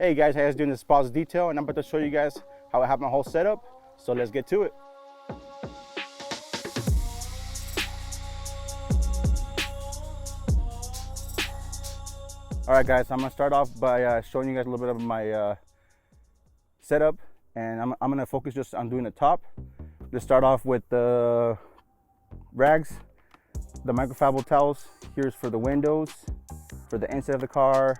Hey guys, how you guys doing? This is Spotless Detail, and I'm about to show you guys how I have my whole setup. So let's get to it. All right guys, I'm gonna start off by showing you guys a little bit of my setup, and I'm gonna focus just on doing the top. Let's start off with the rags, the microfiber towels. Here's for the windows, for the inside of the car,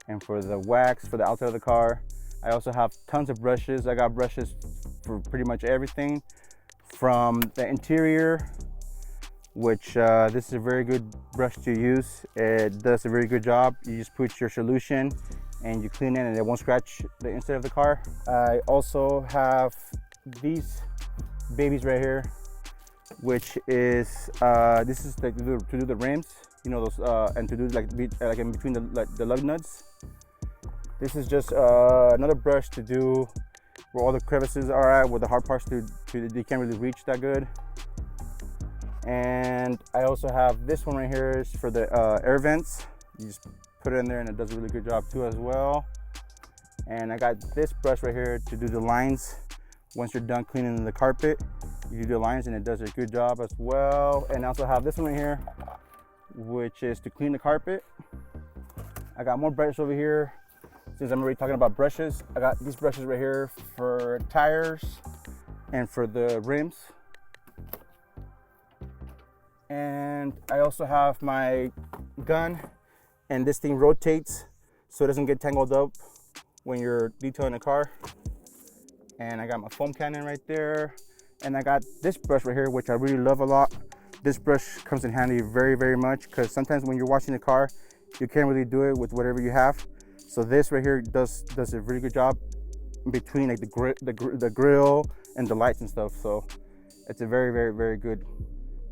and for the wax for the outside of the car. I also have tons of brushes. I got brushes for pretty much everything, from the interior, which this is a very good brush to use. It does a very good job. You just put your solution and you clean it and it won't scratch the inside of the car. I also have these babies right here, which is this is like to do the rims, you know, those and to do like in between the lug nuts. This is just another brush to do where all the crevices are at, where the hard parts they can't really reach that good. And I also have this one right here is for the air vents. You just put it in there and it does a really good job too as well. And I got this brush right here to do the lines. Once you're done cleaning the carpet, you do the lines and it does a good job as well. And I also have this one right here, which is to clean the carpet. I got more brushes over here. Since I'm already talking about brushes, I got these brushes right here for tires and for the rims. And I also have my gun, and this thing rotates so it doesn't get tangled up when you're detailing a car. And I got my foam cannon right there. And I got this brush right here, which I really love a lot. This brush comes in handy very, very much, because sometimes when you're washing the car, you can't really do it with whatever you have. So this right here does a really good job in between like the grill and the lights and stuff. So it's a very, very, very good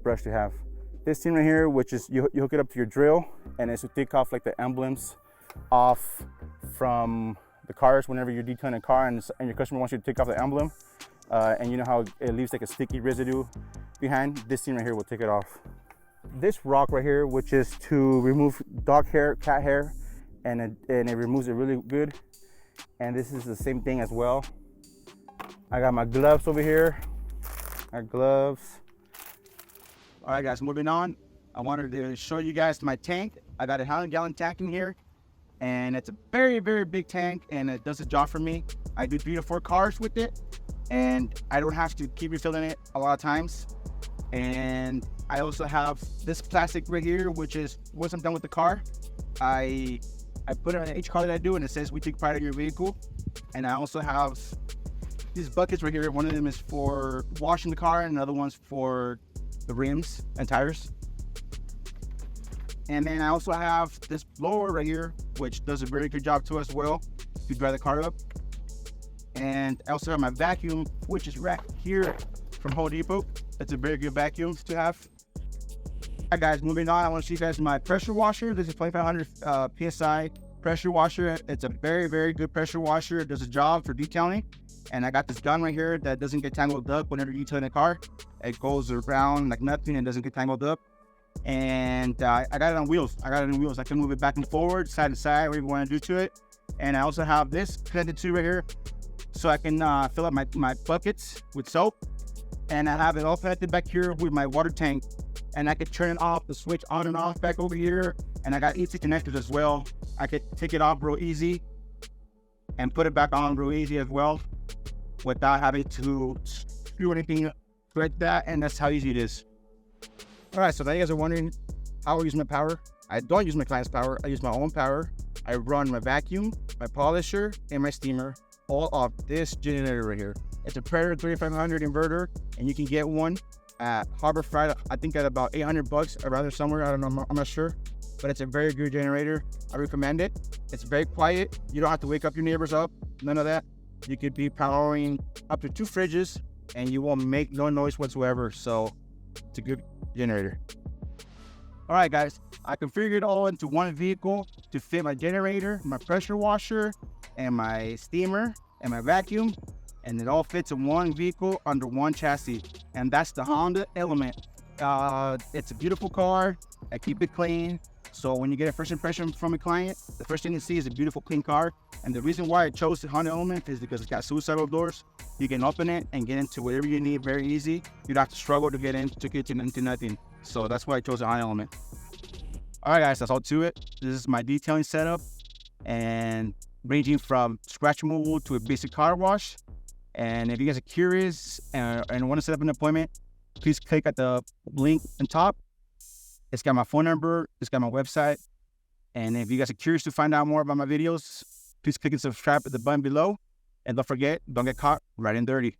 brush to have. This thing right here, which is you hook it up to your drill, and it's to take off like the emblems off from the cars whenever you're detailing a car, and your customer wants you to take off the emblem, and you know how it leaves like a sticky residue behind. This thing right here will take it off. This rock right here, which is to remove dog hair, cat hair, and it removes it really good. And this is the same thing as well. I got my gloves over here. Our gloves. All right, guys, moving on. I wanted to show you guys my tank. I got a 100-gallon tank in here, and it's a very, very big tank, and it does the job for me. I do 3 to 4 cars with it, and I don't have to keep refilling it a lot of times. And I also have this plastic right here, which is once I'm done with the car, I put it on each car that I do, and it says we take pride in your vehicle. And I also have these buckets right here. One of them is for washing the car, and another one's for the rims and tires. And then I also have this blower right here, which does a very good job too as well to dry the car up. And I also have my vacuum, which is right here from Home Depot. That's a very good vacuum to have. Alright guys, moving on, I want to show you guys my pressure washer. This is 2500 PSI pressure washer. It's a very, very good pressure washer. It does a job for detailing. And I got this gun right here that doesn't get tangled up whenever you detailing a car. It goes around like nothing and doesn't get tangled up. And I got it on wheels. I can move it back and forward, side to side, whatever you want to do to it. And I also have this connected to right here, so I can fill up my buckets with soap. And I have it all connected back here with my water tank. And I could turn it off, the switch on and off back over here. And I got easy connectors as well. I could take it off real easy and put it back on real easy as well, without having to screw anything like that. And that's how easy it is. All right, so now you guys are wondering how I use my power. I don't use my client's power. I use my own power. I run my vacuum, my polisher, and my steamer all off this generator right here. It's a Predator 3500 inverter, and you can get one at Harbor Freight, I think at about $800, or rather somewhere, I don't know, I'm not sure. But it's a very good generator. I recommend it. It's very quiet. You don't have to wake up your neighbors up, none of that. You could be powering up to 2 fridges, and you won't make no noise whatsoever. So it's a good generator. All right, guys, I configured it all into one vehicle to fit my generator, my pressure washer, and my steamer, and my vacuum. And it all fits in one vehicle under one chassis. And that's the Honda Element. It's a beautiful car. I keep it clean. So when you get a first impression from a client, the first thing you see is a beautiful, clean car. And the reason why I chose the Honda Element is because it's got suicidal doors. You can open it and get into whatever you need very easy. You don't have to struggle to get into kitchen, into nothing. So that's why I chose the Honda Element. All right, guys, that's all to it. This is my detailing setup, and ranging from scratch removal to a basic car wash. And if you guys are curious and want to set up an appointment, please click at the link on top. It's got my phone number. It's got my website. And if you guys are curious to find out more about my videos, please click and subscribe at the button below. And don't forget, don't get caught riding dirty.